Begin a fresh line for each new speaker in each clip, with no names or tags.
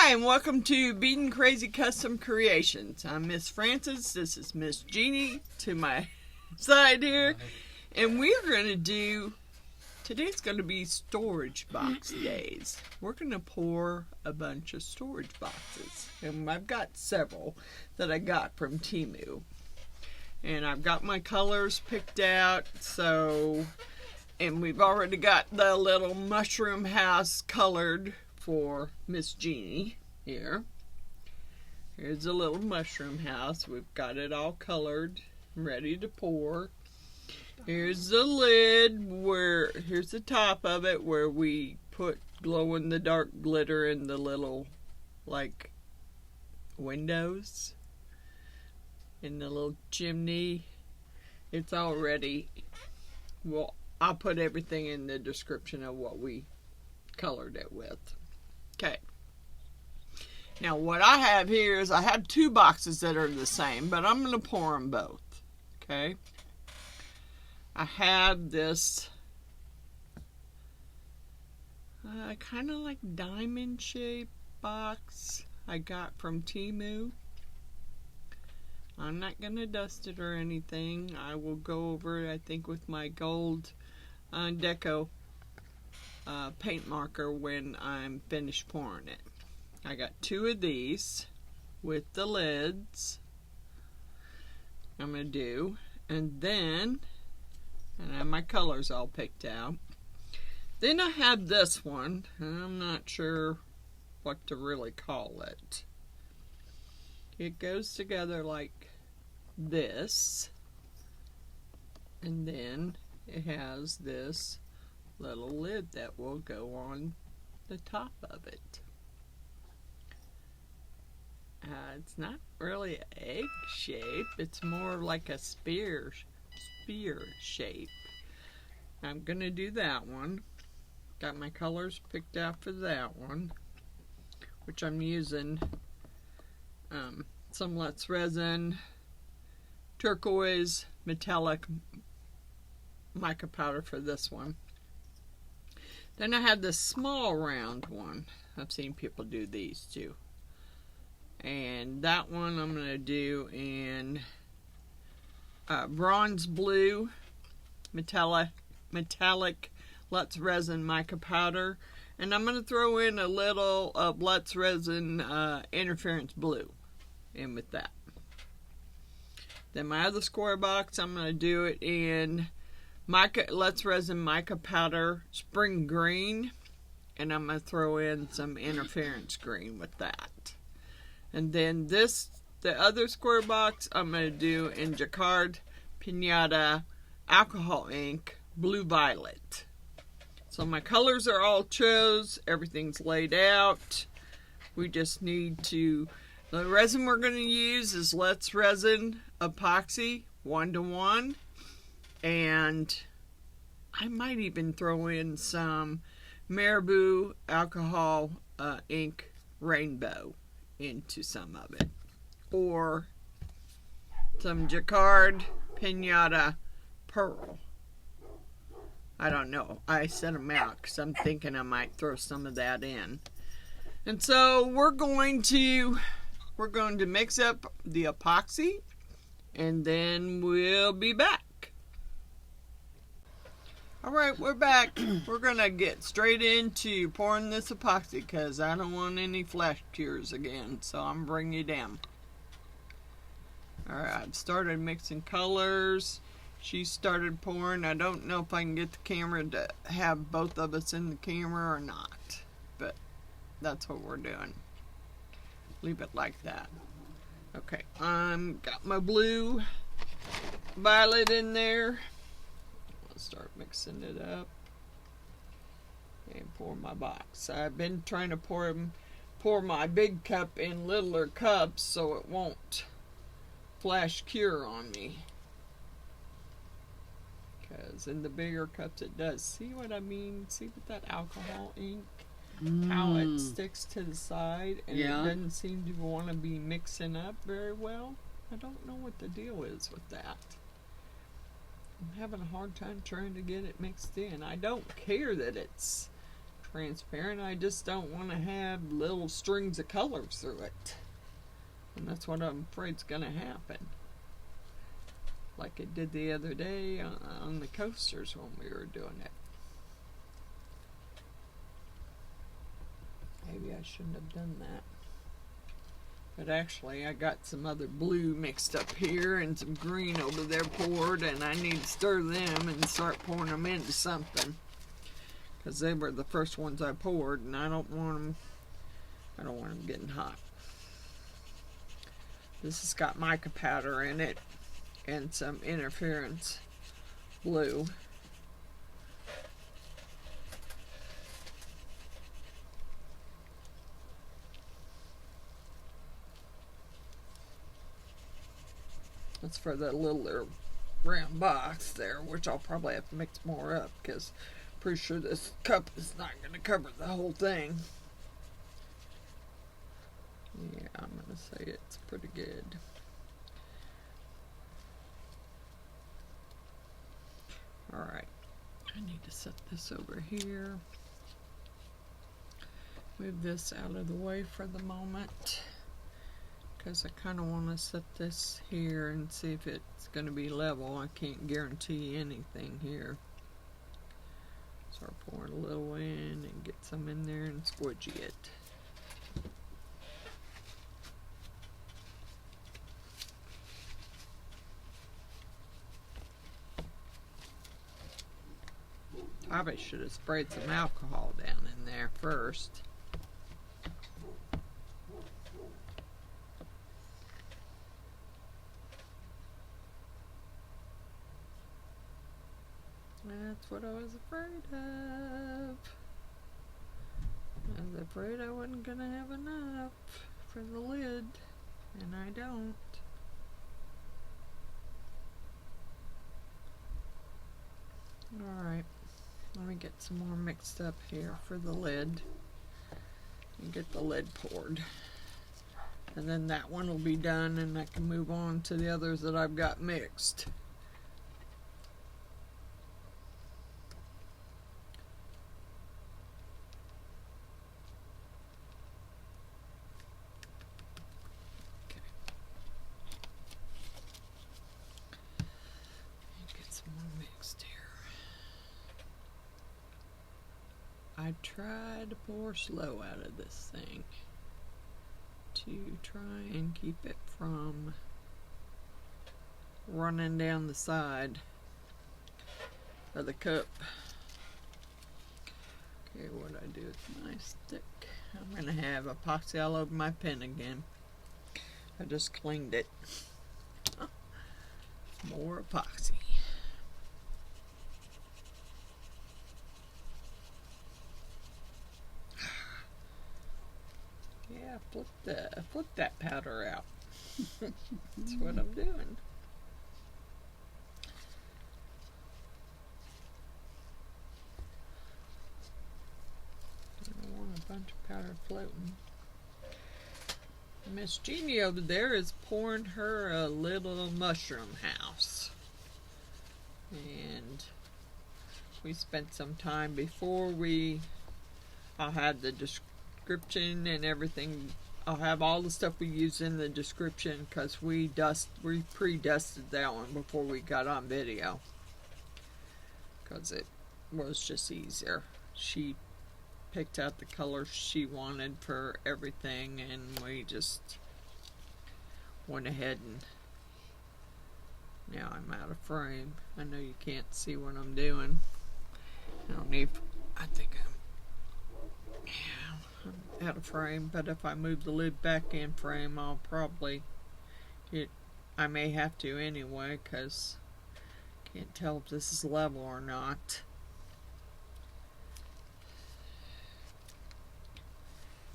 Hi, and welcome to Beaten Crazy Custom Creations. I'm Miss Frances. This is Miss Jeannie to my side here. And we're going to do, today's going to be storage box days. We're going to pour a bunch of storage boxes. And I've got several that I got from Temu. And I've got my colors picked out, and we've already got the little mushroom house colored for Miss Jeannie here. Here's a little mushroom house. We've got it all colored, ready to pour. Here's the lid, here's the top of it where we put glow-in-the-dark glitter in the little, like, windows. In the little chimney. It's all ready. Well, I'll put everything in the description of what we colored it with. Okay. Now what I have here is I have two boxes that are the same, but I'm going to pour them both. Okay. I have this kind of like diamond shaped box I got from Temu. I'm not going to dust it or anything. I will go over it, I think, with my gold deco paint marker when I'm finished pouring it. I got two of these with the lids I'm going to do, and then I have my colors all picked out. Then I have this one, and I'm not sure what to really call it. It goes together like this, and then it has this little lid that will go on the top of it. It's not really an egg shape, it's more like a spear shape. I'm gonna do that one. Got my colors picked out for that one, which I'm using some Let's Resin, Turquoise, metallic mica powder for this one. Then I have this small round one. I've seen people do these too. And that one I'm going to do in bronze blue, metallic Let's Resin mica powder. And I'm going to throw in a little of Let's Resin interference blue in with that. Then my other square box, I'm going to do it in Let's Resin mica powder spring green, and I'm going to throw in some interference green with that. And then the other square box, I'm going to do in Jacquard Pinata alcohol ink blue violet. So my colors are all chose, everything's laid out. We just need to, the resin we're going to use is Let's Resin Epoxy 1:1, and I might even throw in some Marabou alcohol ink rainbow into some of it, or some Jacquard Pinata pearl. I don't know. I set them out because I'm thinking I might throw some of that in. And so we're going to mix up the epoxy, and then we'll be back. Alright, we're back. We're going to get straight into pouring this epoxy because I don't want any flash cures again, so I'm bringing you down. Alright, I've started mixing colors. She started pouring. I don't know if I can get the camera to have both of us in the camera or not, but that's what we're doing. Leave it like that. Okay, got my blue violet in there. Start mixing it up and pour my box. I've been trying to pour my big cup in littler cups so it won't flash cure on me, because in the bigger cups it does. See what I mean? See with that alcohol ink how it sticks to the side, and it doesn't seem to want to be mixing up very well. I don't know what the deal is with that. I'm having a hard time trying to get it mixed in. I don't care that it's transparent. I just don't want to have little strings of colors through it. And that's what I'm afraid is going to happen. Like it did the other day on the coasters when we were doing it. Maybe I shouldn't have done that. But actually I got some other blue mixed up here and some green over there poured, and I need to stir them and start pouring them into something. Because they were the first ones I poured, and I don't want them getting hot. This has got mica powder in it and some interference blue. That's for the little round box there, which I'll probably have to mix more up because I'm pretty sure this cup is not going to cover the whole thing. Yeah, I'm going to say it's pretty good. Alright, I need to set this over here. Move this out of the way for the moment, because I kind of want to set this here and see if it's going to be level. I can't guarantee anything here. Start pouring a little in and get some in there and squidgy it. Probably should have sprayed some alcohol down in there first. That's what I was afraid of. I was afraid I wasn't gonna have enough for the lid, and I don't. Alright, let me get some more mixed up here for the lid and get the lid poured. And then that one will be done, and I can move on to the others that I've got mixed. I tried to pour slow out of this thing to try and keep it from running down the side of the cup. Okay, what I do with my stick? I'm going to have epoxy all over my pen again. I just cleaned it. More epoxy. Yeah, flip that powder out. That's what I'm doing. I don't want a bunch of powder floating. Miss Jeannie over there is pouring her a little mushroom house. And we spent some time before I'll have the description and everything. I'll have all the stuff we use in the description because we pre-dusted that one before we got on video because it was just easier. She picked out the colors she wanted for everything, and we just went ahead and now I'm out of frame. I know you can't see what I'm doing. I think I'm out of frame, but if I move the lid back in frame, I'll probably I may have to anyway, because I can't tell if this is level or not.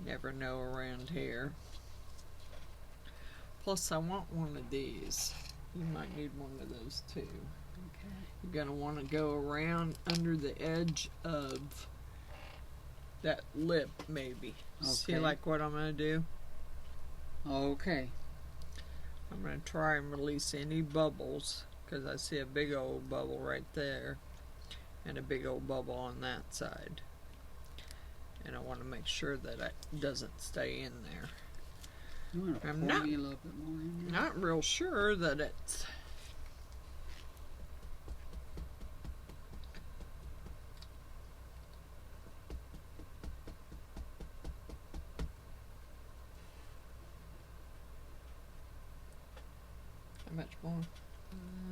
Never know around here. Plus I want one of these. You might need one of those too. Okay. You're going to want to go around under the edge of that lip, maybe. Okay. See like what I'm going to do?
Okay.
I'm going to try and release any bubbles, because I see a big old bubble right there and a big old bubble on that side. and I want to make sure that it doesn't stay in there.
You want to pour me a little bit more in there?
Not real sure that it's... How much more?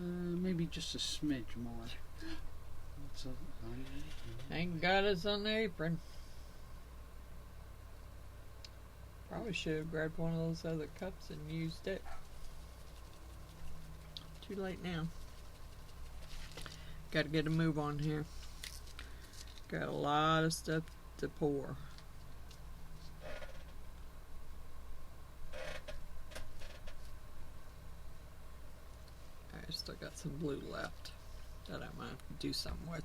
Maybe just a smidge more.
Ain't got us on the apron. Probably should have grabbed one of those other cups and used it. Too late now. Got to get a move on here. Got a lot of stuff to pour. I still got some blue left that I might have to do something with.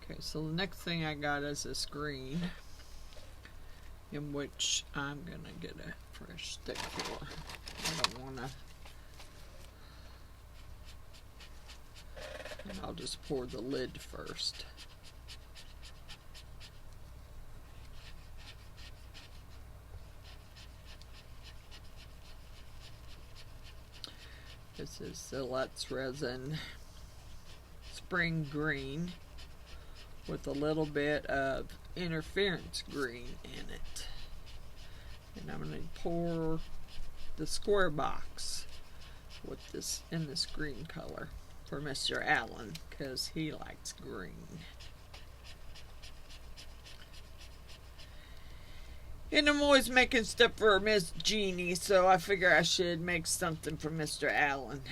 Okay, so the next thing I got is this green, in which I'm gonna get a fresh stick for. I don't wanna, and I'll just pour the lid first. This is Celestrial Resin Spring Green with a little bit of interference green in it. And I'm going to pour the square box with this in this green color for Mr. Allen because he likes green. And I'm always making stuff for Miss Jeannie, so I figure I should make something for Mr. Allen.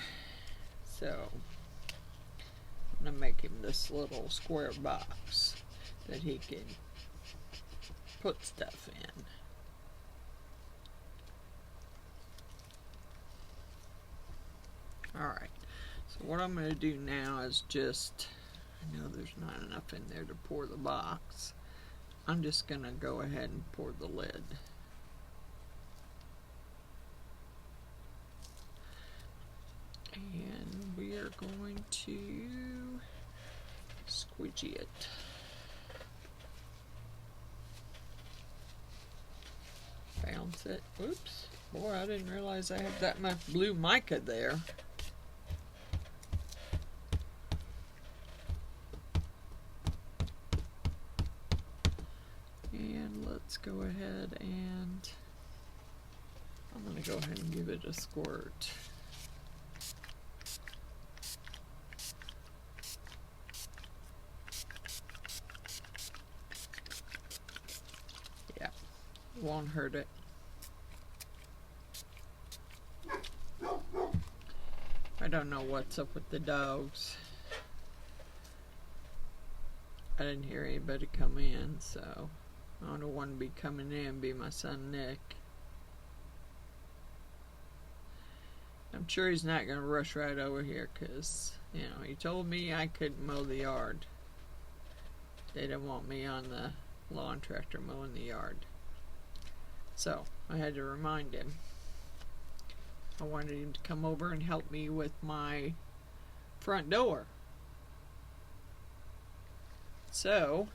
So I'm going to make him this little square box that he can put stuff in. Alright, so what I'm going to do now is just, I know there's not enough in there to pour the box. I'm just going to go ahead and pour the lid. And we are going to squeegee it. Bounce it. Oops. Boy, I didn't realize I had that much blue mica there. And let's go ahead and I'm going to go ahead and give it a squirt. Yeah, won't hurt it. I don't know what's up with the dogs. I didn't hear anybody come in, so I don't want to be coming in, be my son Nick. I'm sure he's not going to rush right over here because, you know, he told me I couldn't mow the yard. They didn't want me on the lawn tractor mowing the yard. So I had to remind him. I wanted him to come over and help me with my front door. So,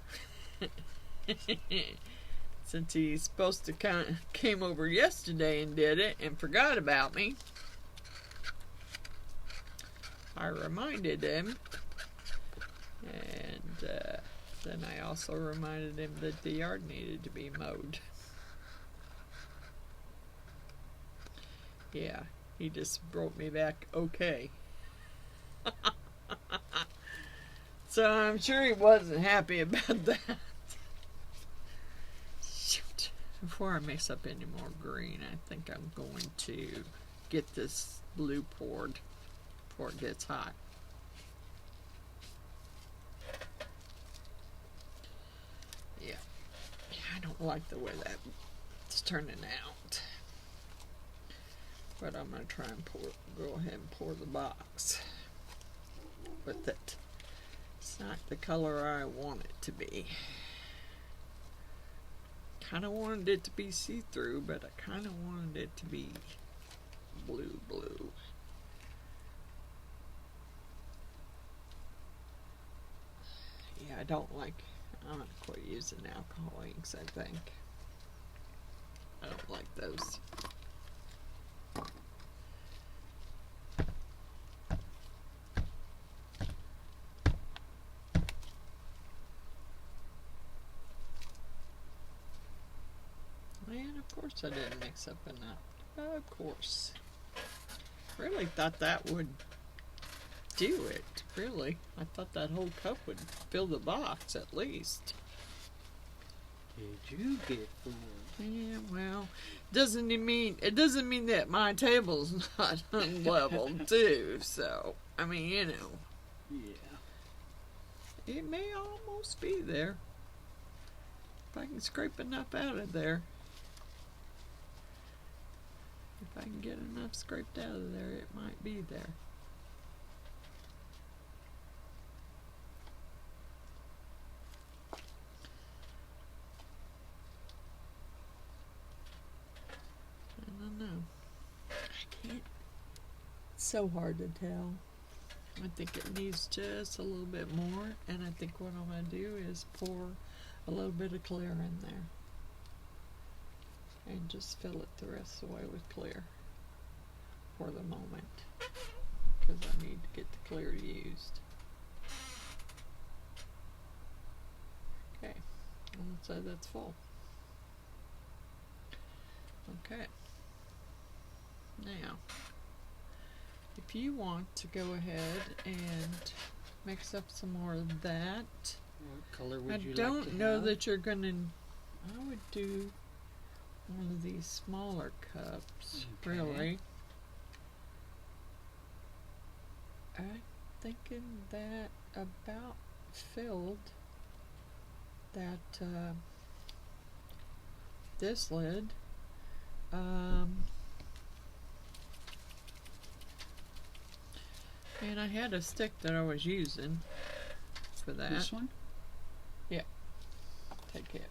since he's supposed to came over yesterday and did it and forgot about me, I reminded him, and then I also reminded him that the yard needed to be mowed. Yeah, he just brought me back okay. So I'm sure he wasn't happy about that. Shoot. Before I mix up any more green, I think I'm going to get this blue poured before it gets hot. Yeah. I don't like the way that's turning out. But I'm going to try and go ahead and pour the box with it. It's not the color I want it to be. Kind of wanted it to be see-through, but I kind of wanted it to be blue. Yeah, I don't like I'm gonna quit using alcohol inks, I think. I don't like those. And of course I didn't mix up enough. Of course. Really thought that would do it, really. I thought that whole cup would fill the box at least.
Did you get full?
Yeah, well, it doesn't mean that my table's not unleveled too, so I mean, you know.
Yeah.
It may almost be there. If I can scrape enough out of there. If I can get enough scraped out of there, it might be there. I don't know. I can't. It's so hard to tell. I think it needs just a little bit more, and I think what I'm going to do is pour a little bit of clear in there. And just fill it the rest of the way with clear for the moment, because I need to get the clear used. Okay, let's say that's full. Okay, now if you want to go ahead and mix up some more of that,
what color would you like
I
to
don't know
have?
that you're gonna. I would do one of these smaller cups,
Okay.
really. I'm thinking that about filled that this lid. And I had a stick that I was using for that.
This one?
Yeah. Take it.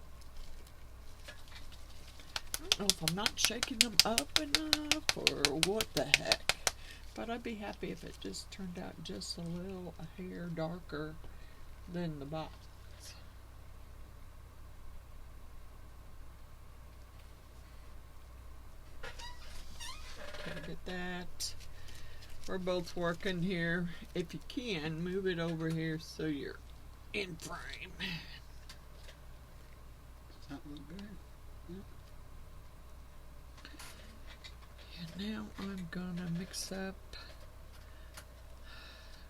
I don't know if I'm not shaking them up enough or what the heck, but I'd be happy if it just turned out just a little hair darker than the box. Okay, get that. We're both working here. If you can, move it over here so you're in frame.
Does that look good?
And now I'm gonna mix up.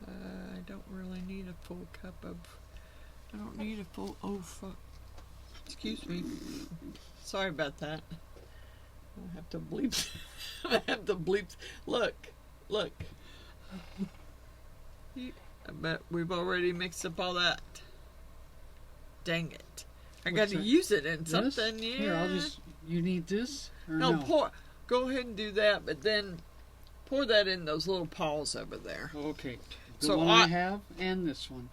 I don't really need a full cup of. I don't need a full. Oh fuck! Excuse me. Sorry about that. I have to bleep. I have to bleep. Look. But we've already mixed up all that. Dang it! I got to use it in something. Yeah.
Here, I'll just. You need this? Or
No, pour. Go ahead and do that, but then pour that in those little paws over there.
Okay. The
So
one I have and this one.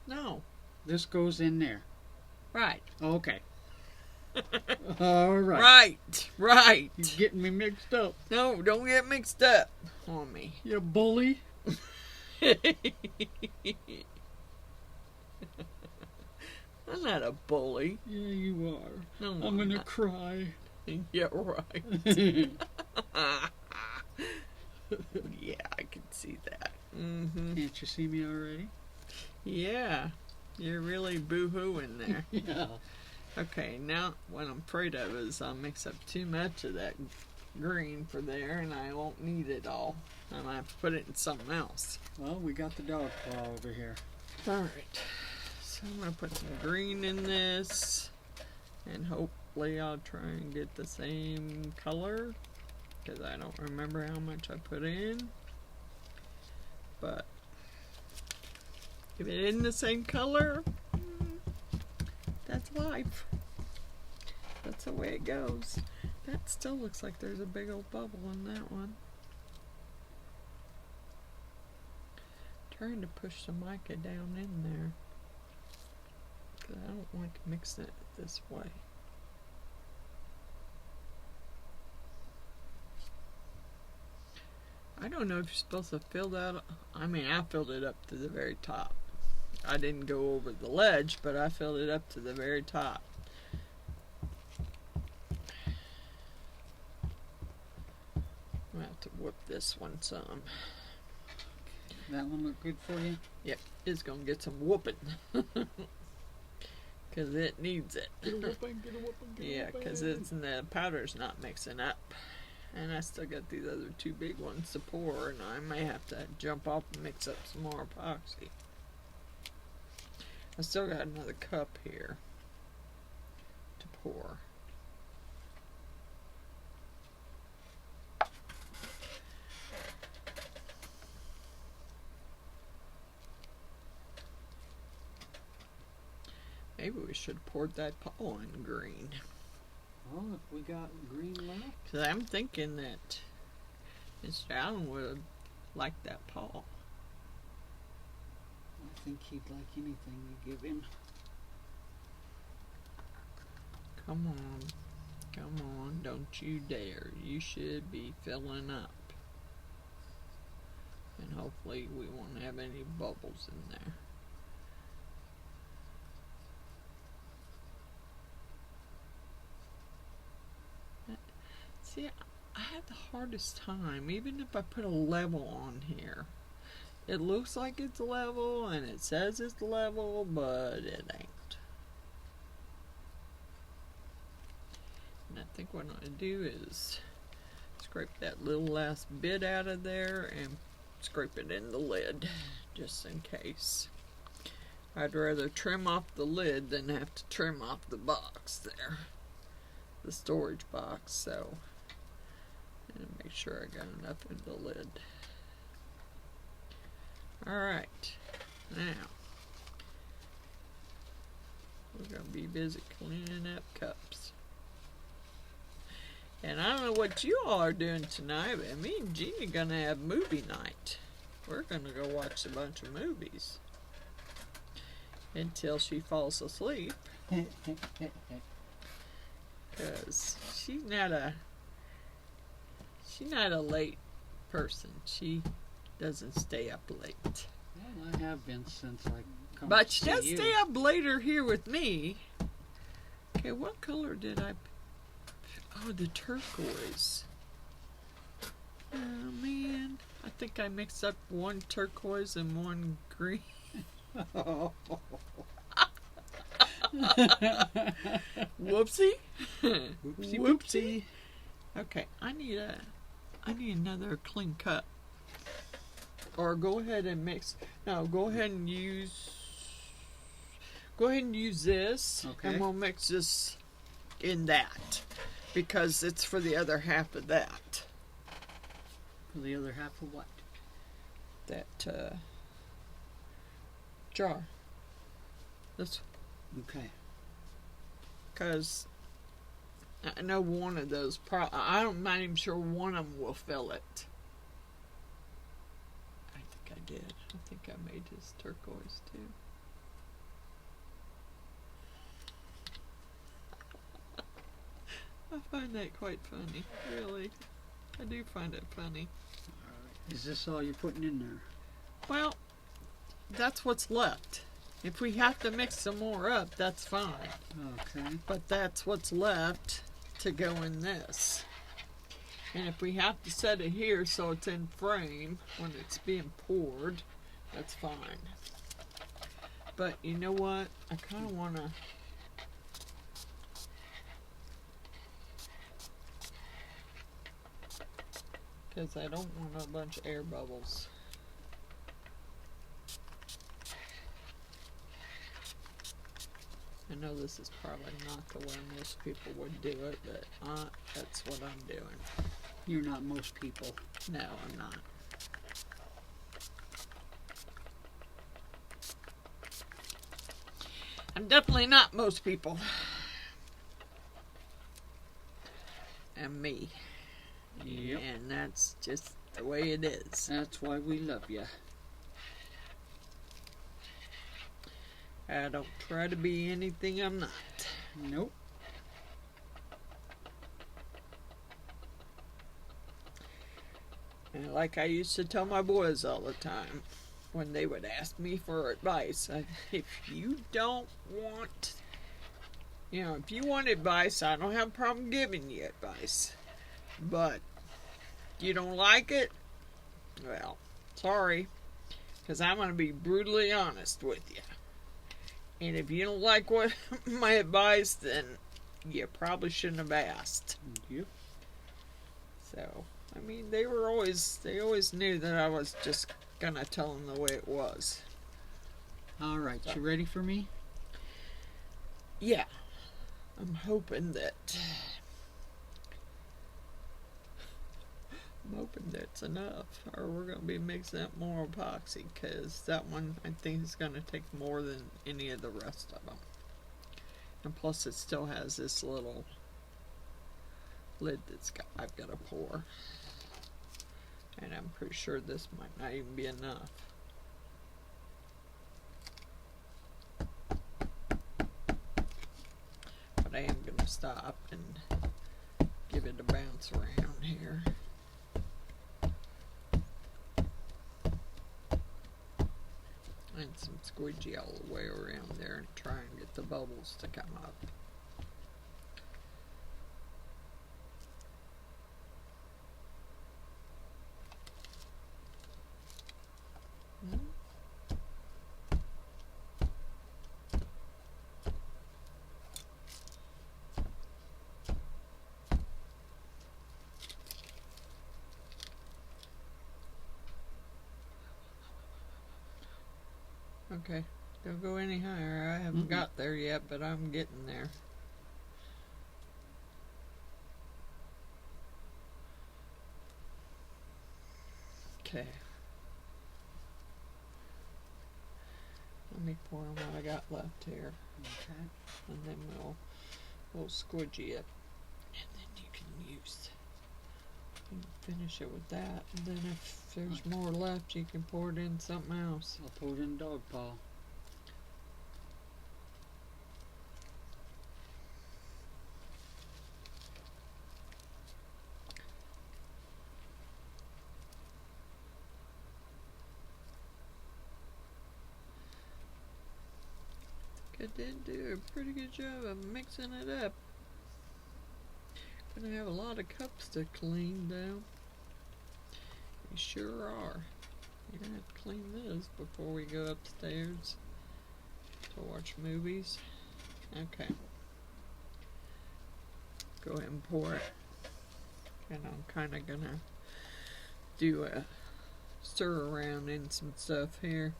No.
This goes in there.
Right.
Okay. All right.
Right.
You're getting me mixed up.
No, don't get mixed up on me.
You bully.
I'm not a bully.
Yeah, you are.
No,
I'm gonna
not.
cry.
Yeah, right. Yeah, I can see that. Mm-hmm.
Can't you see me already?
Yeah, you're really boo-hooing there.
Yeah.
Okay, now what I'm afraid of is I'll mix up too much of that green for there, and I won't need it all. I might have to put it in something else.
Well, we got the dog paw over here.
Alright, so I'm going to put some green in this, and hopefully I'll try and get the same color, because I don't remember how much I put in. But if it isn't the same color, that's life. That's the way it goes. That still looks like there's a big old bubble in that one. Trying to push the mica down in there, because I don't like mixing it this way. I don't know if you're supposed to fill that. I mean, I filled it up to the very top. I didn't go over the ledge, but I filled it up to the very top. I'm going to have to whoop this one some.
That one look good for you?
Yep, it's going to get some whooping. Because it needs it.
Get a whooping, get a whooping, get a
Yeah,
whooping.
because the powder's not mixing up. And I still got these other two big ones to pour, and I may have to jump off and mix up some more epoxy. I still got another cup here to pour. Maybe we should have poured that pollen green.
Well, if we got green left.
Because I'm thinking that Mr. Allen would have liked that Paul.
I think he'd like anything you give him.
Come on. Come on. Don't you dare. You should be filling up. And hopefully we won't have any bubbles in there. See, I had the hardest time, even if I put a level on here. It looks like it's level, and it says it's level, but it ain't. And I think what I'm going to do is scrape that little last bit out of there and scrape it in the lid, just in case. I'd rather trim off the lid than have to trim off the box there. The storage box, so... and make sure I got enough in the lid. Alright, now we're going to be busy cleaning up cups. And I don't know what you all are doing tonight, but me and Jean are going to have movie night. We're going to go watch a bunch of movies until she falls asleep. Because she's not a late person. She doesn't stay up late.
Well, I have been since I come
But
to
she
see
does
you.
stay up later here with me. Okay, what color did I... oh, the turquoise. Oh, man. I think I mixed up one turquoise and one green. Whoopsie.
Whoopsie
Whoopsie. Okay, I need another clean cup. Or go ahead and mix. No, go ahead and use this.
Okay.
And we'll mix this in that. Because it's for the other half of that.
For the other half of what?
That jar. This.
Okay.
Because I know one of those, I'm not even sure one of them will fill it. I think I did. I think I made his turquoise too. I find that quite funny, really. I do find it funny.
Is this all you're putting in there?
Well, that's what's left. If we have to mix some more up, that's fine.
Okay.
But that's what's left to go in this. And if we have to set it here so it's in frame when it's being poured, that's fine. But you know what? I kind of want to... because I don't want a bunch of air bubbles. I know this is probably not the way most people would do it, but that's what I'm doing.
You're not most people.
No, I'm not. I'm definitely not most people. And me.
Yep.
And that's just the way it is.
That's why we love you.
I don't try to be anything I'm not.
Nope.
And like I used to tell my boys all the time, when they would ask me for advice. If you don't want, if you want advice, I don't have a problem giving you advice. But you don't like it? Well, sorry, because I'm going to be brutally honest with you. And if you don't like my advice, then you probably shouldn't have asked.
Yep.
So, I mean, they always knew that I was just going to tell them the way it was.
All right, so. You ready for me?
Yeah. I'm hoping that's enough, or we're going to be mixing up more epoxy, because that one I think is going to take more than any of the rest of them. And plus it still has this little lid I've got to pour. And I'm pretty sure this might not even be enough. But I am going to stop and give it a bounce around here. And some squeegee all the way around there and try and get the bubbles to come up. Okay, don't go any higher. I haven't got there yet, but I'm getting there. Okay. Let me pour on what I got left here.
Okay.
And then we'll squidgy it. And then you can finish it with that. And then if there's more left, you can pour it in something else.
I'll pour it in dog paw.
I did do a pretty good job of mixing it up. Gonna have a lot of cups to clean though. You sure are. You're gonna have to clean this before we go upstairs to watch movies. Okay. Go ahead and pour it. And I'm kinda gonna do a stir around in some stuff here.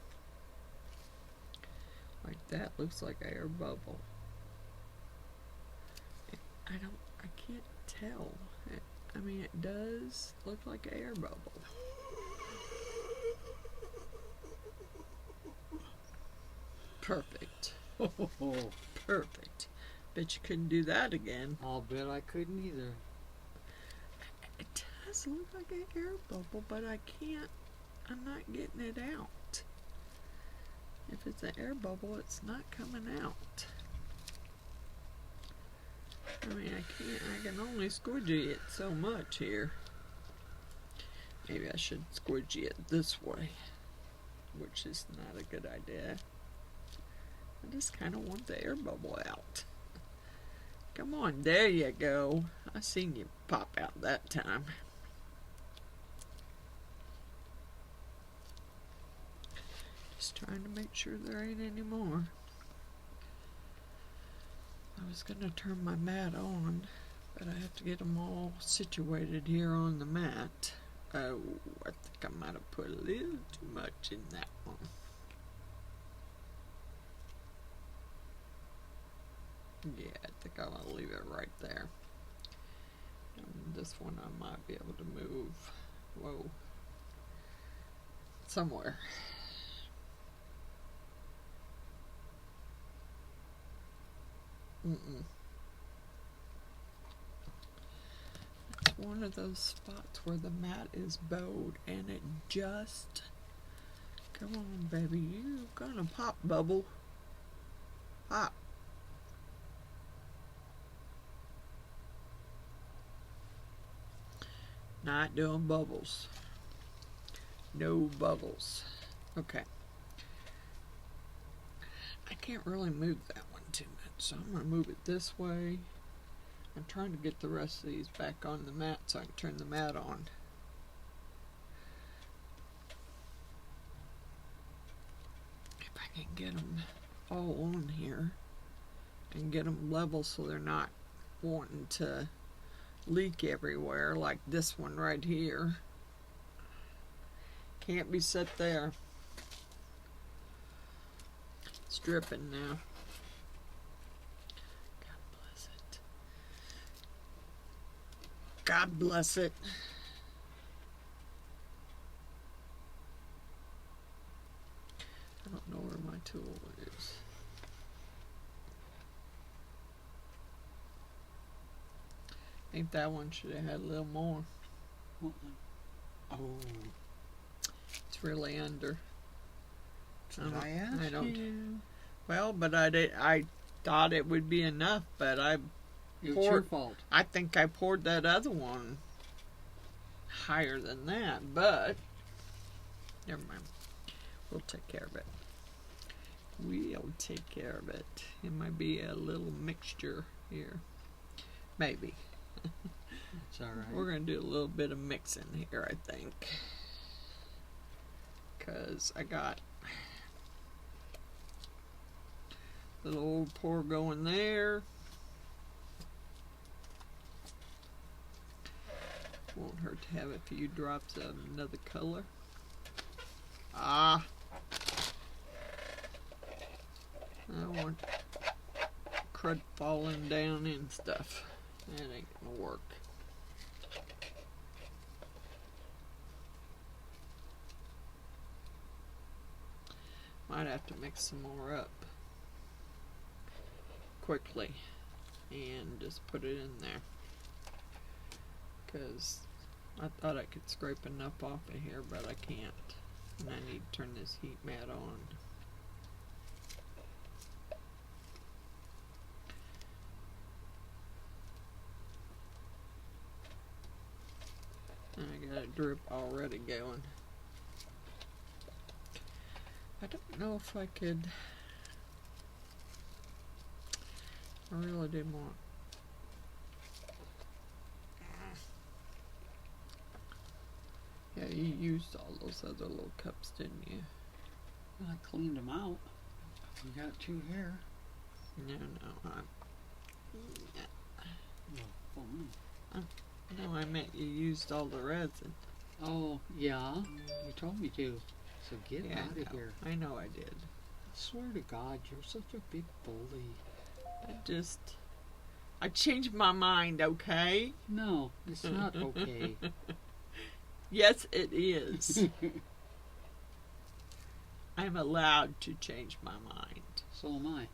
Like that looks like an air bubble. I can't tell. I mean, it does look like an air bubble. Perfect. Perfect. Bet you couldn't do that again.
I'll bet I couldn't either.
It does look like an air bubble, but I'm not getting it out. If it's an air bubble, it's not coming out. I mean, I can only squidgy it so much here. Maybe I should squidgy it this way, which is not a good idea. I just kind of want the air bubble out. Come on, there you go. I seen you pop out that time. Just trying to make sure there ain't any more. I was going to turn my mat on, but I have to get them all situated here on the mat. Oh, I think I might have put a little too much in that one. Yeah, I think I'm going to leave it right there. And this one I might be able to move. Whoa. Somewhere. It's one of those spots where the mat is bowed and it just... Come on, baby. You're gonna pop, bubble. Pop. Not doing bubbles. No bubbles. Okay. I can't really move that one too much, so I'm going to move it this way. I'm trying to get the rest of these back on the mat so I can turn the mat on. If I can get them all on here and get them level so they're not wanting to leak everywhere like this one right here. Can't be set there. It's dripping now. God bless it. God bless it. I don't know where my tool is. I think that one should have had a little more.
What one?
Oh, it's really under.
Did I ask you?
Well, but I thought it would be enough, but
It's your fault.
I think I poured that other one higher than that, but never mind. We'll take care of it. We'll take care of it. It might be a little mixture here. Maybe.
It's alright.
We're going to do a little bit of mixing here, I think. Because I got a little old pour going there. Won't hurt to have a few drops of another color. Ah. I don't want crud falling down and stuff. That ain't gonna work. Might have to mix some more up quickly and just put it in there, because I thought I could scrape enough off of here, but I can't, and I need to turn this heat mat on. And I got a drip already going. I don't know if I could. I really did want. Yeah, you used all those other little cups, didn't you?
Well, I cleaned them out. We got two here.
No, no, I meant you used all the resin.
Oh, yeah. You told me to. So get out of here.
I know I did.
I swear to God, you're such a big bully.
I changed my mind, okay?
No, it's not okay.
Yes, it is. I'm allowed to change my mind.
So am I.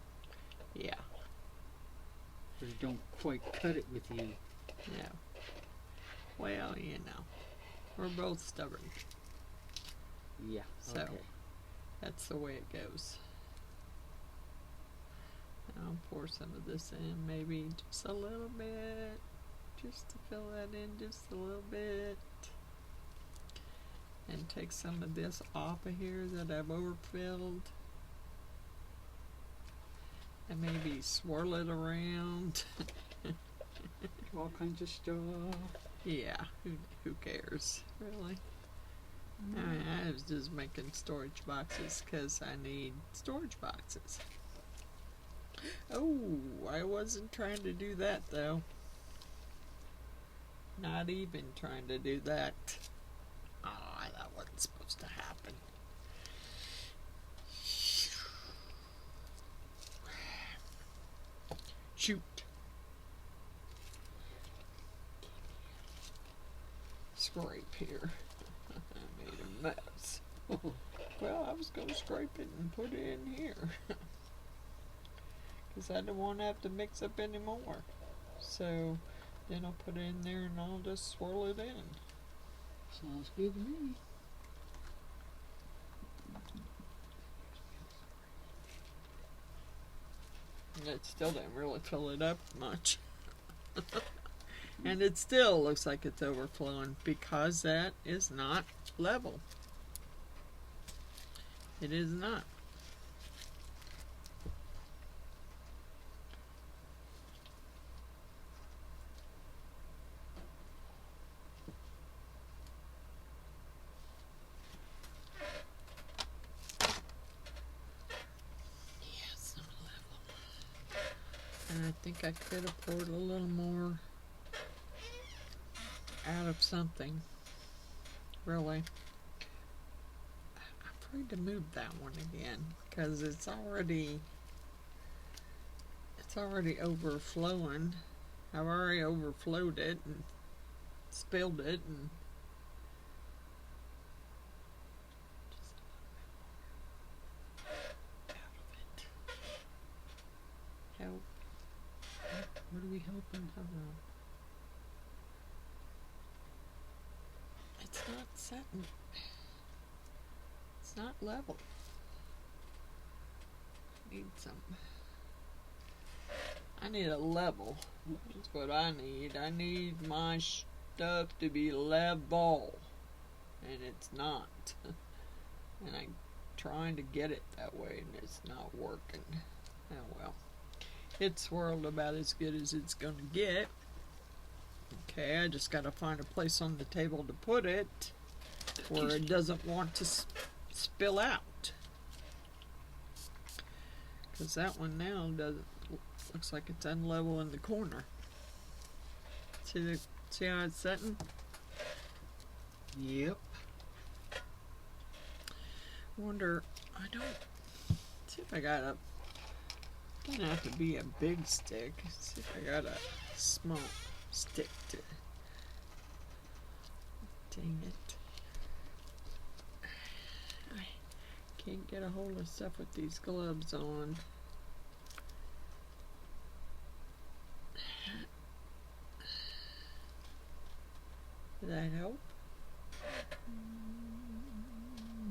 Yeah.
But it don't quite cut it with you.
Yeah. Well, you know, we're both stubborn.
Yeah,
so
okay.
That's the way it goes. I'll pour some of this in, maybe just a little bit, just to fill that in just a little bit. And take some of this off of here that I've overfilled. And maybe swirl it around.
All kinds of stuff.
Yeah, who cares, really? I was just making storage boxes because I need storage boxes. Oh, I wasn't trying to do that though. Not even trying to do that. Ah, that wasn't supposed to happen. Shoot. Scrape here. I made a mess. Well, I was going to scrape it and put it in here. Because I didn't want to have to mix up anymore. So then I'll put it in there and I'll just swirl it in.
Sounds good to me.
It still didn't really fill it up much. And it still looks like it's overflowing because that is not level. It is not. And I think I could have poured a little more out of something. Really. I'm afraid to move that one again because it's already overflowing. I've already overflowed it and spilled it and just a little bit more out of it. Help.
What are we helping?
Hold on. It's not setting. It's not level. Need some. I need a level. That's what I need. I need my stuff to be level. And it's not. And I'm trying to get it that way and it's not working. Oh well. It's swirled about as good as it's going to get. Okay, I just got to find a place on the table to put it where it doesn't want to spill out. Because that one now looks like it's unlevel in the corner. See how it's setting?
Yep.
Wonder, I don't, see if I got a, doesn't have to be a big stick. See if I got a small stick to, dang it. I can't get a hold of stuff with these gloves on. Did that help?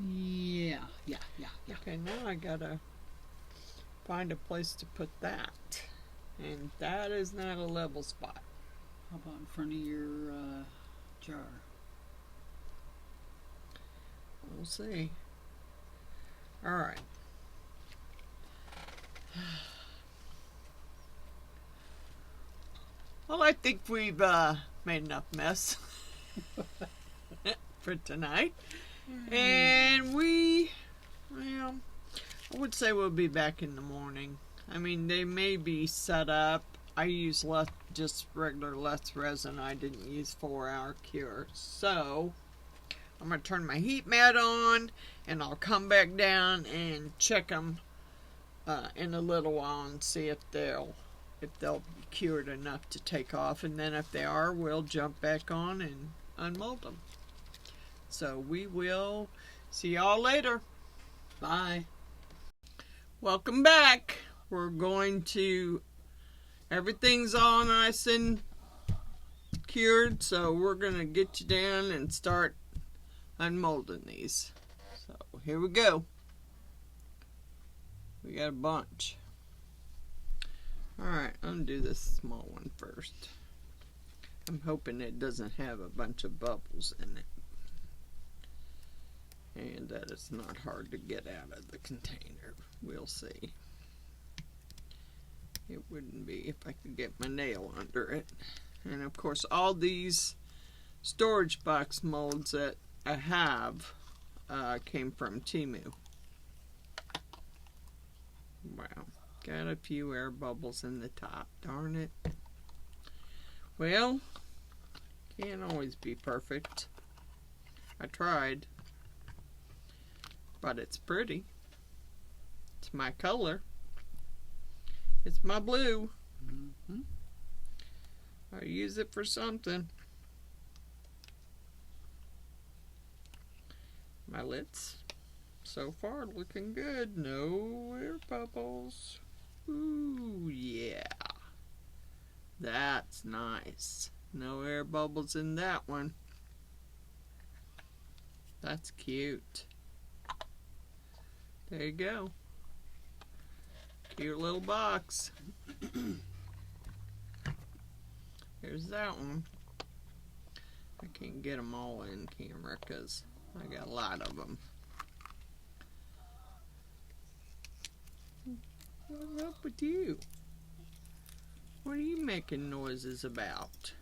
Yeah.
Okay, now I gotta find a place to put that. And that is not a level spot.
How about in front of your jar?
We'll see. Alright. Well, I think we've made enough mess for tonight. And well, I would say we'll be back in the morning. I mean, they may be set up. I use just regular less resin. I didn't use 4-hour cure. So, I'm going to turn my heat mat on, and I'll come back down and check them in a little while and see if they'll be cured enough to take off. And then if they are, we'll jump back on and unmold them. So, we will see y'all later.
Bye.
Welcome back. We're going to, everything's all nice and cured, so we're going to get you down and start unmolding these. So here we go. We got a bunch. Alright, I'm going to do this small one first. I'm hoping it doesn't have a bunch of bubbles in it. And that it's not hard to get out of the container. We'll see. It wouldn't be if I could get my nail under it. And of course, all these storage box molds that I have came from Temu. Wow, got a few air bubbles in the top. Darn it. Well, can't always be perfect. I tried. But it's pretty. It's my color. It's my blue.
Mm-hmm.
I use it for something. My lids so far looking good. No air bubbles. Ooh, yeah. That's nice. No air bubbles in that one. That's cute. There you go. Cute little box. Here's that one. I can't get them all in camera because I got a lot of them. What's up with you? What are you making noises about?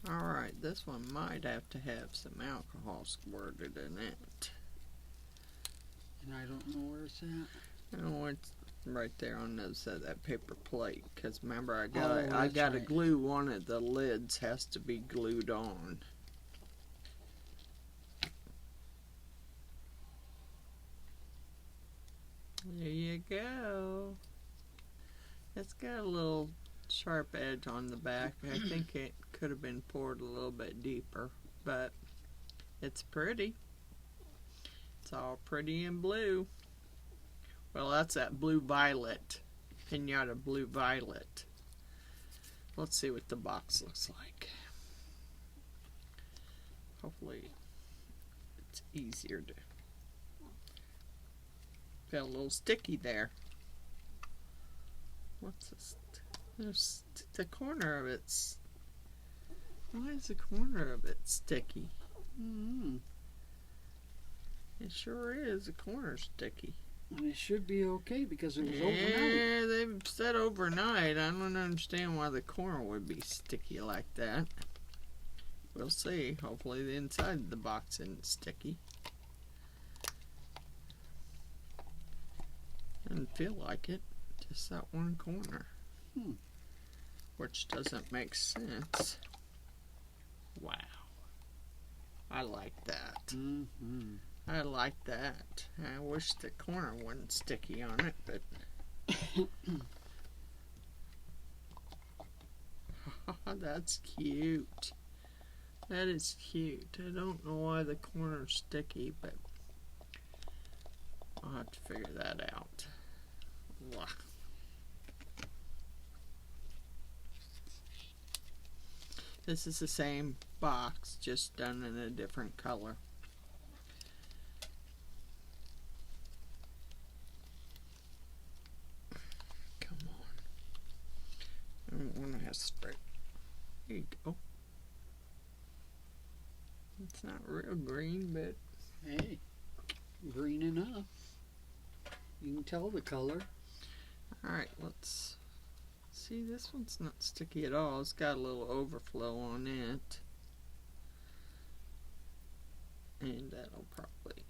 Alright, this one might have to have some alcohol squirted in it.
And I don't know where it's at.
Oh, it's right there on the other side of that paper plate. Because remember, I
Oh,
got to
right.
glue one of the lids. Has to be glued on. There you go. It's got a little sharp edge on the back. I think it could have been poured a little bit deeper, but it's pretty. It's all pretty in blue. Well, that's that blue violet. Pinata blue violet. Let's see what the box looks like. Hopefully it's easier to... Got a little sticky there. What's this? There's the corner of it's... Why is the corner of it sticky? It sure is. The corner's sticky.
And it should be okay because it was overnight.
Yeah, they've said overnight. I don't understand why the corner would be sticky like that. We'll see. Hopefully the inside of the box isn't sticky. Doesn't feel like it. Just that one corner. Which doesn't make sense. Wow. I like that. I like that. I wish the corner wasn't sticky on it, but... That's cute. That is cute. I don't know why the corner's sticky, but I'll have to figure that out. Wow. This is the same box, just done in a different color. Come on. I don't want to have spray. There you go. It's not real green, but...
Hey, green enough. You can tell the color.
Alright, let's... See, this one's not sticky at all. It's got a little overflow on it. And that'll probably...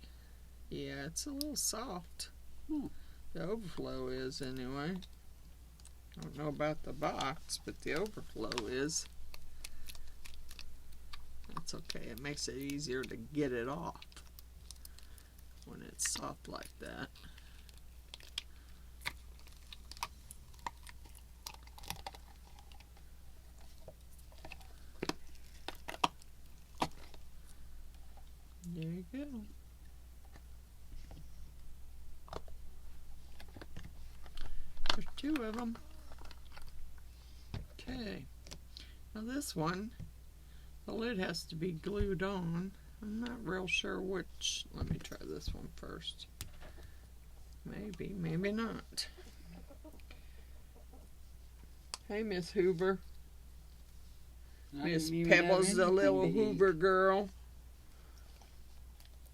Yeah, it's a little soft. The overflow is, anyway. I don't know about the box, but the overflow is. That's okay. It makes it easier to get it off when it's soft like that. There you go. There's two of them. Okay. Now this one, the lid has to be glued on. I'm not real sure which. Let me try this one first. Maybe, maybe not. Hey, Miss Hoover. Miss Pebbles, the little Hoover girl.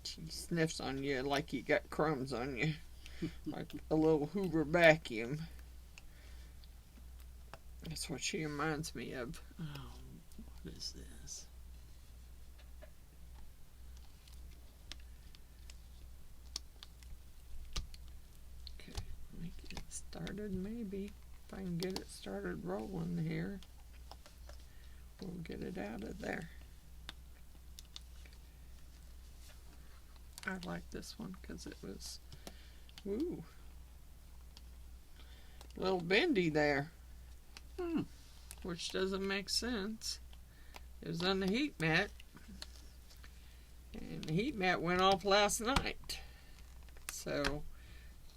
She sniffs on you like you got crumbs on you. Like a little Hoover vacuum. That's what she reminds me of. Oh, what is this? Okay, let me get it started maybe. If I can get it started rolling here, we'll get it out of there. I like this one because it was, woo, a little bendy there, which doesn't make sense. It was on the heat mat, and the heat mat went off last night, so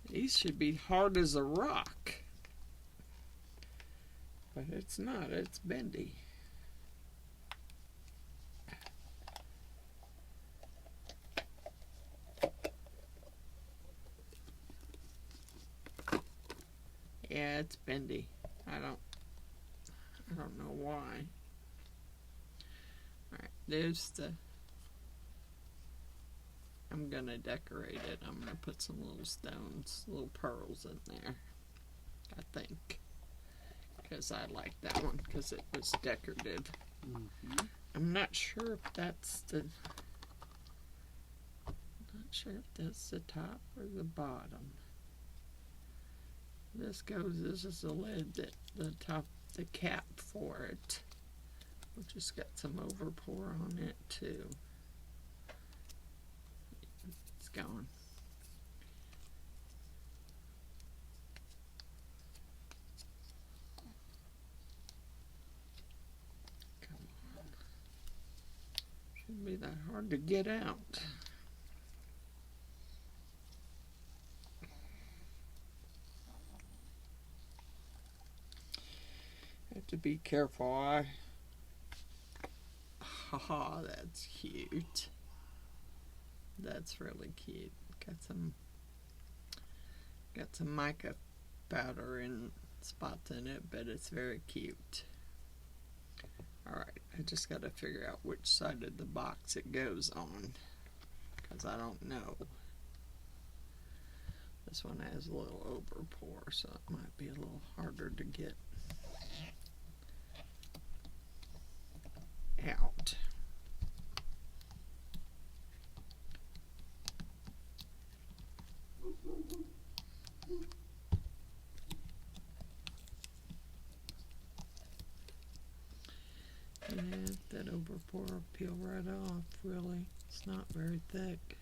these should be hard as a rock, but it's not. It's bendy. Yeah, it's bendy. I don't know why. Alright, there's the... I'm gonna decorate it. I'm gonna put some little stones, little pearls in there. I think. Because I like that one because it was decorative. I'm not sure if that's the top or the bottom. This is the lid, that the top, the cap for it. We just got some overpour on it too. It's gone. Come on. Shouldn't be that hard to get out. Have to be careful. Haha, that's cute. That's really cute. Got some mica powder and spots in it, but it's very cute. Alright, I just got to figure out which side of the box it goes on, because I don't know. This one has a little overpour, so it might be a little harder to get out. And that overpour will peel right off, really. It's not very thick.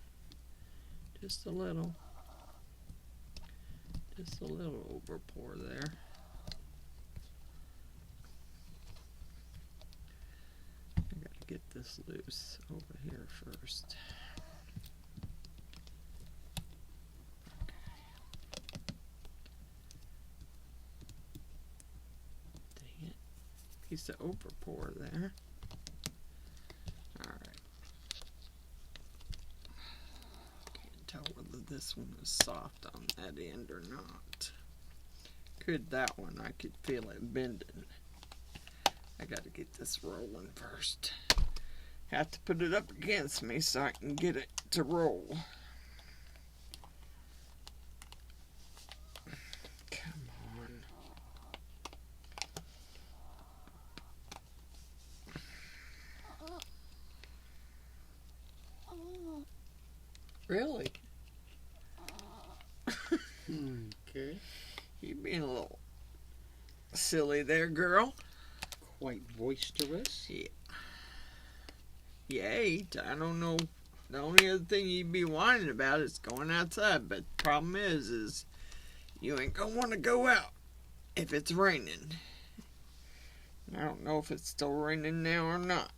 Just a little overpour there. I gotta get this loose over here first. Dang it. Piece of overpour there. Alright. Can't tell whether this one is soft on that end or not. Could that one, I could feel it bending. I gotta get this rolling first. Have to put it up against me so I can get it to roll. Come on. Really?
Okay.
You being a little silly there, girl.
Quite boisterous.
Yeah. Yay. I don't know. The only other thing you'd be whining about is going outside. But the problem is you ain't going to want to go out if it's raining. I don't know if it's still raining now or not.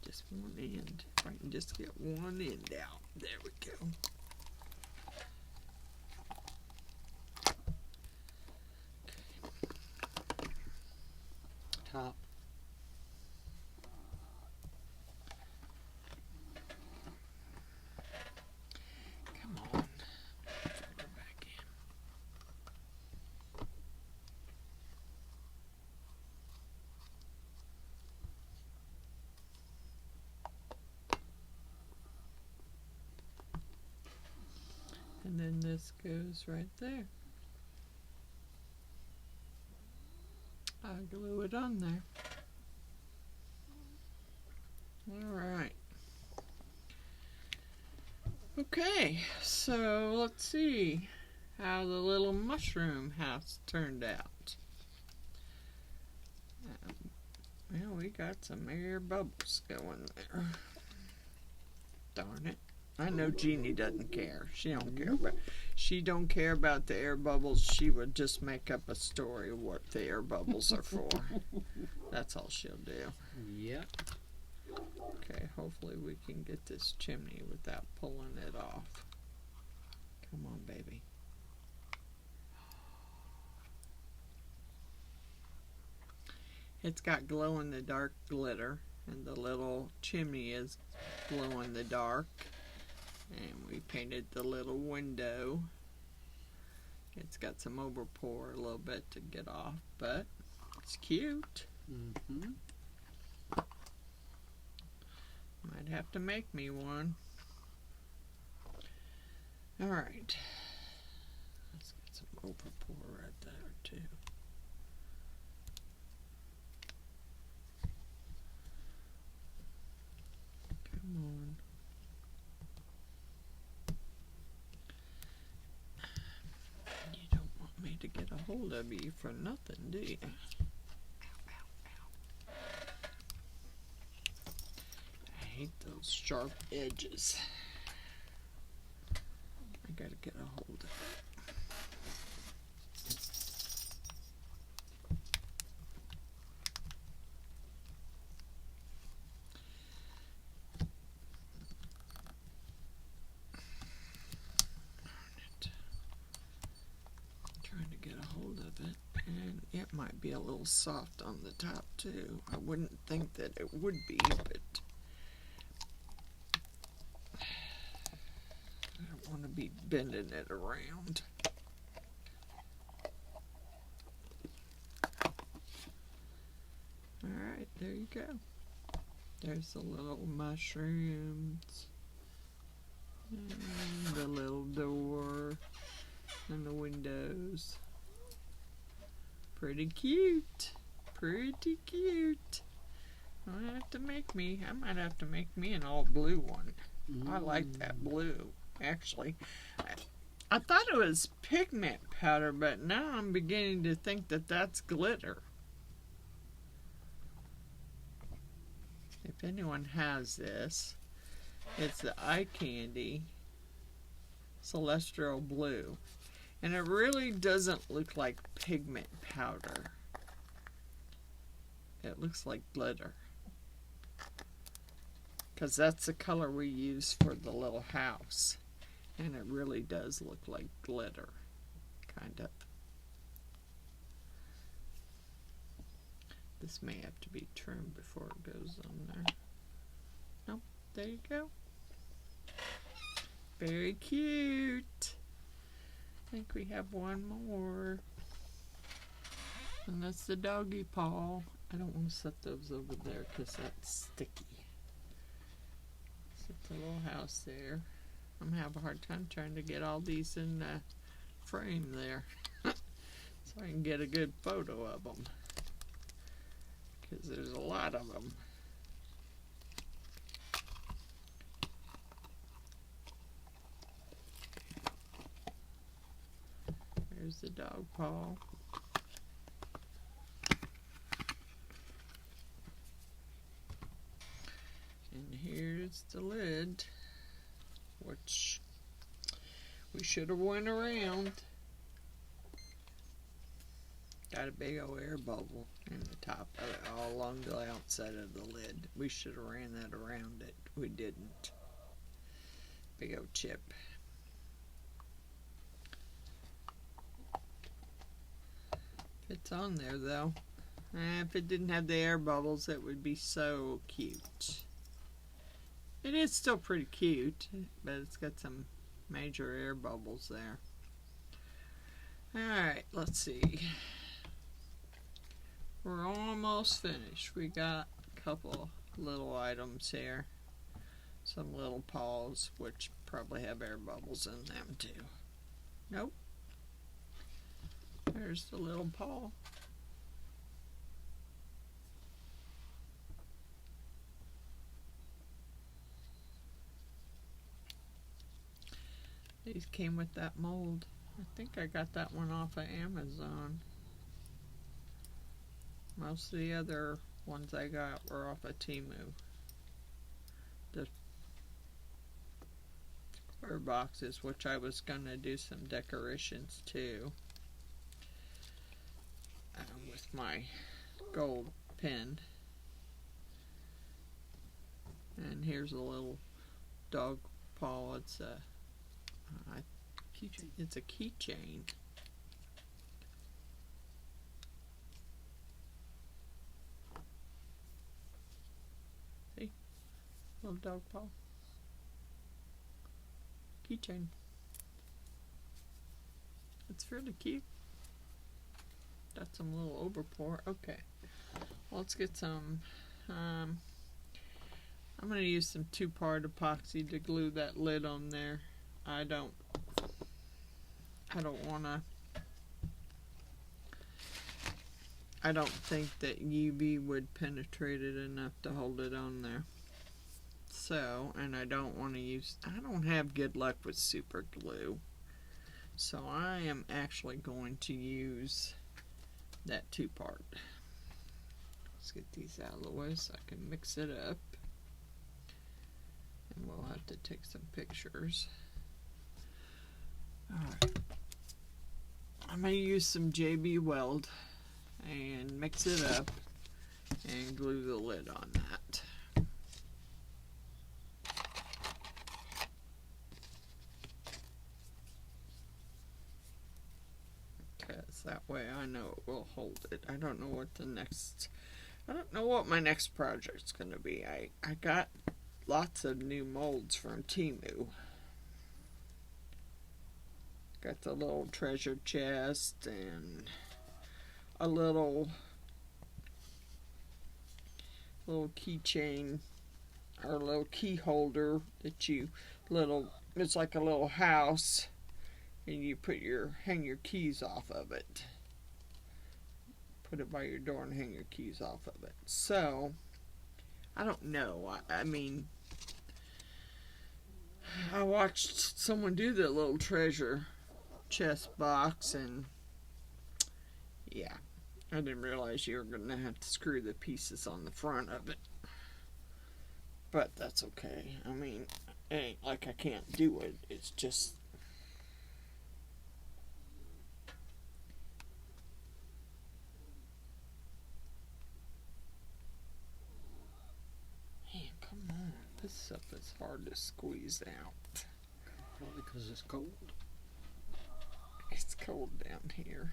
Just one end. If I can just get one end out. There we go.
Top.
Come on. Throw her back in. And then this goes right there. I glue it on there. Alright. Okay, so let's see how the little mushroom house turned out. Well, we got some air bubbles going there. Darn it. I know Jeannie doesn't care. She don't care about the air bubbles. She would just make up a story of what the air bubbles are for. That's all she'll do.
Yep.
Okay, hopefully we can get this chimney without pulling it off. Come on, baby. It's got glow-in-the-dark glitter, and the little chimney is glow-in-the-dark. And we painted the little window. It's got some overpour a little bit to get off, but it's cute. Might have to make me one. Alright. Let's get some overpour right there too. Come on. You don't want me to get a hold of you for nothing, do you? I hate those sharp edges. I gotta get a hold of it. And it might be a little soft on the top too. I wouldn't think that it would be, but I don't want to be bending it around. Alright, there you go. There's the little mushrooms, and the little door, and the windows. Pretty cute. Pretty cute. I might have to make me an all blue one. I like that blue, actually. I thought it was pigment powder, but now I'm beginning to think that that's glitter. If anyone has this, it's the Eye Candy Celestial Blue. And it really doesn't look like pigment powder. It looks like glitter. Because that's the color we use for the little house. And it really does look like glitter. Kind of. This may have to be trimmed before it goes on there. Nope, there you go. Very cute. I think we have one more. And that's the doggy paw. I don't want to set those over there because that's sticky. Set the little house there. I'm going to have a hard time trying to get all these in the frame there. So I can get a good photo of them. Because there's a lot of them. There's the dog paw. And here's the lid, which we should have went around. Got a big old air bubble in the top of it, all along the outside of the lid. We should have ran that around it. We didn't. Big old chip. It's on there though. If it didn't have the air bubbles, it would be so cute. It is still pretty cute, but it's got some major air bubbles there. Alright, let's see. We're almost finished. We got a couple little items here. Some little paws, which probably have air bubbles in them too. Nope. There's the little paw. These came with that mold. I think I got that one off of Amazon. Most of the other ones I got were off of Temu. The square boxes, which I was gonna do some decorations too. With my gold pen. And here's a little dog paw. It's a keychain. It's a keychain. See? Little dog paw. Keychain. It's really cute. Got some little overpour. Okay. Let's get some I'm going to use some 2-part epoxy to glue that lid on there. I don't want to. I don't think that UV would penetrate it enough to hold it on there. So, and I don't want to use, I don't have good luck with super glue. So I am actually going to use that 2-part. Let's get these out of the way so I can mix it up. And we'll have to take some pictures. Alright. I'm going to use some JB Weld and mix it up and glue the lid on that. Because that way I know it will hold it. I don't know what my next project's going to be. I got lots of new molds from Temu. Got the little treasure chest and a little keychain or a little key holder that it's like a little house and you hang your keys off of it. Put it by your door and hang your keys off of it. So, I don't know. I mean, I watched someone do the little treasure chest box and yeah, I didn't realize you were going to have to screw the pieces on the front of it. But that's okay. I mean, it ain't like I can't do it. It's just... Man, come on. This stuff is hard to squeeze out.
Probably because it's cold.
It's cold down here.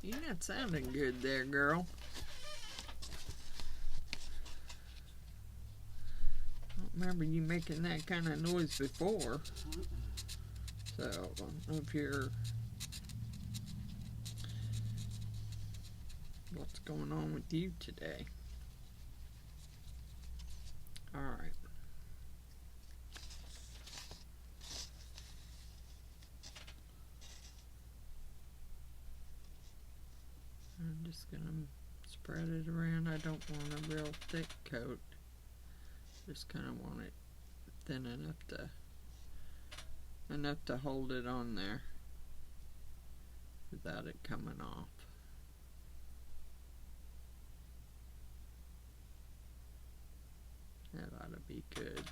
You're not sounding good there, girl. I don't remember you making that kind of noise before. So, I don't know if you're... What's going on with you today? Alright. I'm just going to spread it around. I don't want a real thick coat. Just kind of want it thin enough to hold it on there without it coming off. That ought to be good.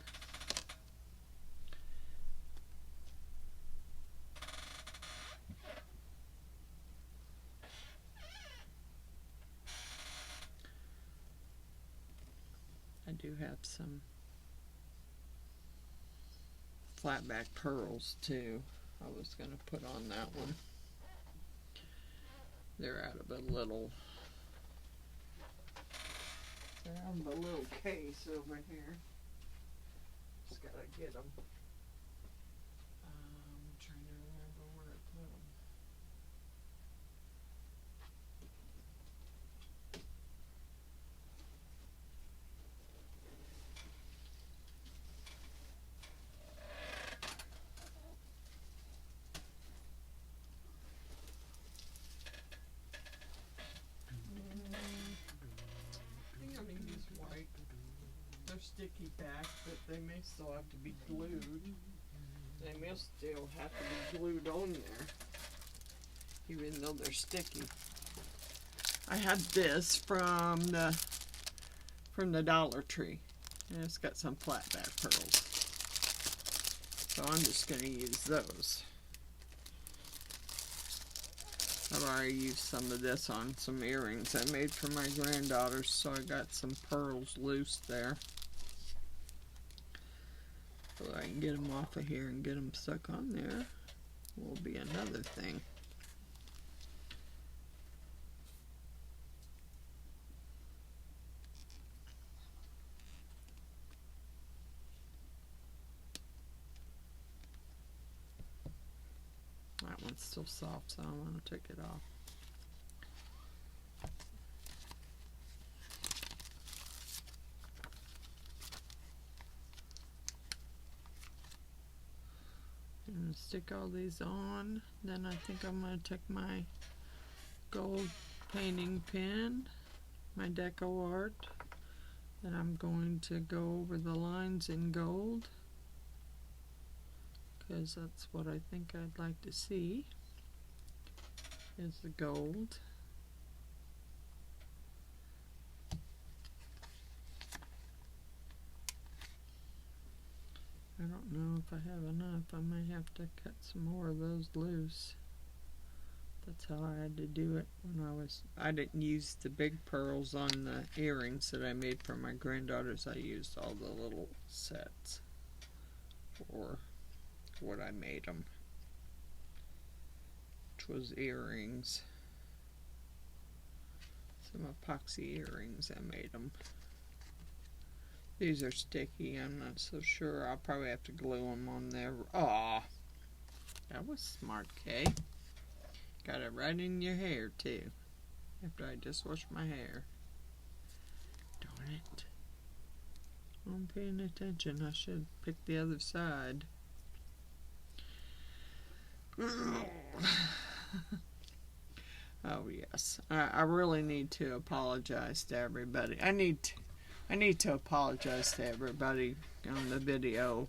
I do have some flat back pearls too. I was going to put on that one. They're out of a little case over here. Just gotta get them. I'm trying to remember where I put them. I think I'm gonna use white. They're sticky back, but they may still have to be glued. They may still have to be glued on there, even though they're sticky. I had this from the Dollar Tree, and it's got some flat back pearls. So I'm just gonna use those. I've already used some of this on some earrings I made for my granddaughters, so I got some pearls loose there. So I can get them off of here and get them stuck on there will be another thing. That one's still soft, so I'm going to take it off. I'm going to stick all these on. Then I think I'm going to take my gold painting pen, my Jacquard, and I'm going to go over the lines in gold, because that's what I think I'd like to see, is the gold. I don't know if I have enough. I may have to cut some more of those loose. That's how I had to do it when I didn't use the big pearls on the earrings that I made for my granddaughters. I used all the little sets for what I made them, which was earrings. Some epoxy earrings I made them. These are sticky. I'm not so sure. I'll probably have to glue them on there. Aw, that was smart, Kay. Got it right in your hair, too. After I just washed my hair. Darn it. I'm paying attention. I should pick the other side. Oh, yes. I really need to apologize to everybody. I need to apologize to everybody on the video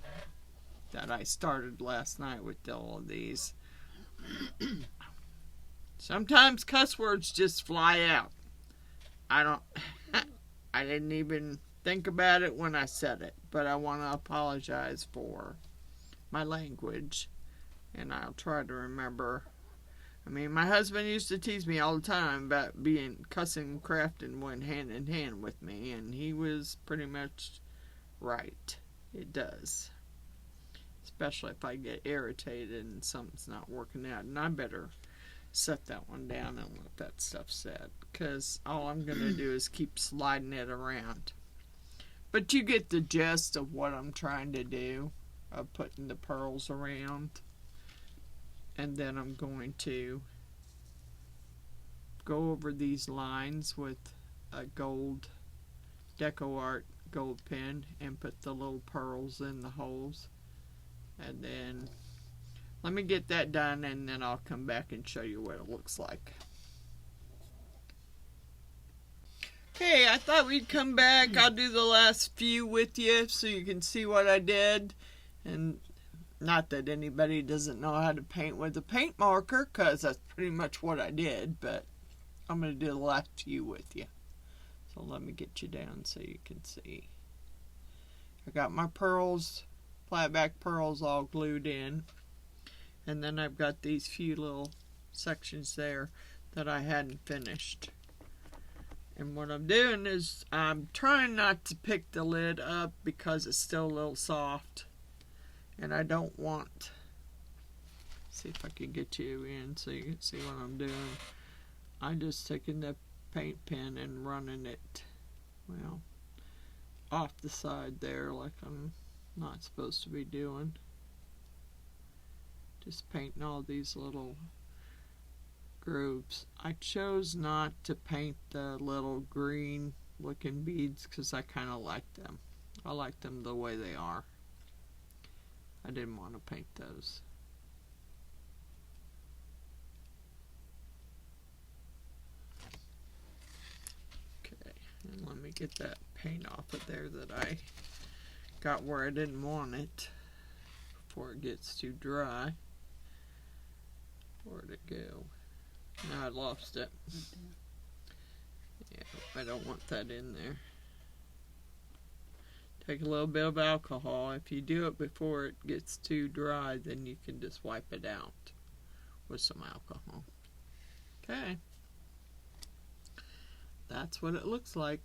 that I started last night with all of these. Sometimes cuss words just fly out. I didn't even think about it when I said it, but I want to apologize for my language, and I'll try to remember. I mean, my husband used to tease me all the time about cussing and crafting went hand in hand with me, and he was pretty much right. It does. Especially if I get irritated and something's not working out, and I better set that one down and let that stuff set, because all I'm going to do is keep sliding it around. But you get the gist of what I'm trying to do, of putting the pearls around. And then I'm going to go over these lines with a gold Jacquard gold pen and put the little pearls in the holes. And then let me get that done, and then I'll come back and show you what it looks like. Okay, I thought we'd come back. I'll do the last few with you so you can see what I did. And not that anybody doesn't know how to paint with a paint marker, because that's pretty much what I did, but I'm going to do the last few with you. So let me get you down so you can see. I got my pearls, flat back pearls all glued in. And then I've got these few little sections there that I hadn't finished. And what I'm doing is I'm trying not to pick the lid up because it's still a little soft. And I don't want, see if I can get you in so you can see what I'm doing. I'm just taking the paint pen and running it, well, off the side there like I'm not supposed to be doing. Just painting all these little grooves. I chose not to paint the little green looking beads because I kind of like them. I like them the way they are. I didn't want to paint those. Okay, and let me get that paint off of there that I got where I didn't want it before it gets too dry. Where'd it go? Now I lost it. Yeah, I don't want that in there. Take a little bit of alcohol. If you do it before it gets too dry, then you can just wipe it out with some alcohol. Okay. That's what it looks like.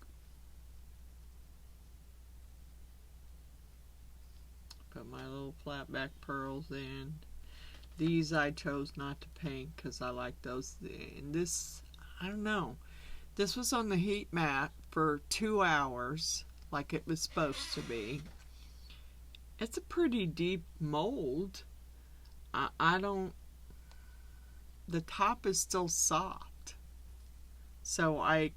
Put my little flat back pearls in. These I chose not to paint because I like those. And this, I don't know. This was on the heat mat for 2 hours, like it was supposed to be. It's a pretty deep mold. I don't the top is still soft. So I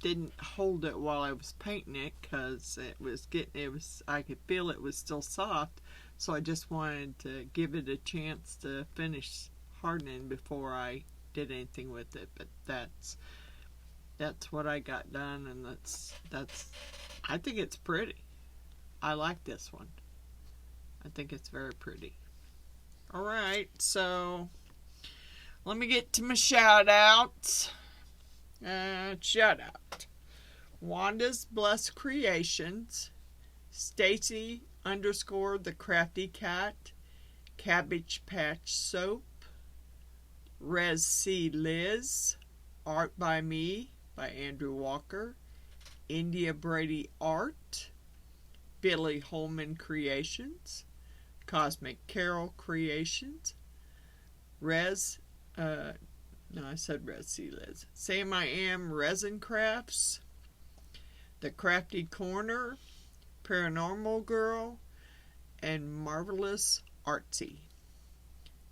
didn't hold it while I was painting it because I could feel it was still soft. So I just wanted to give it a chance to finish hardening before I did anything with it. But that's what I got done, and that's I think it's pretty. I like this one. I think it's very pretty. Alright, so let me get to my shout outs. Shout out Wanda's Blessed Creations, Stacy _ the Crafty Cat, Cabbage Patch Soap, Res C Liz, Art by Me by Andrew Walker, India Brady Art, Billy Holman Creations, Cosmic Carol Creations, Sam I Am Resin Crafts, The Crafty Corner, Paranormal Girl, and Marvelous Artsy.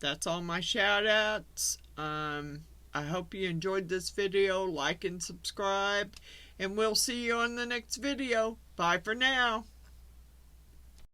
That's all my shout outs. I hope you enjoyed this video. Like and subscribe, and we'll see you on the next video. Bye for now.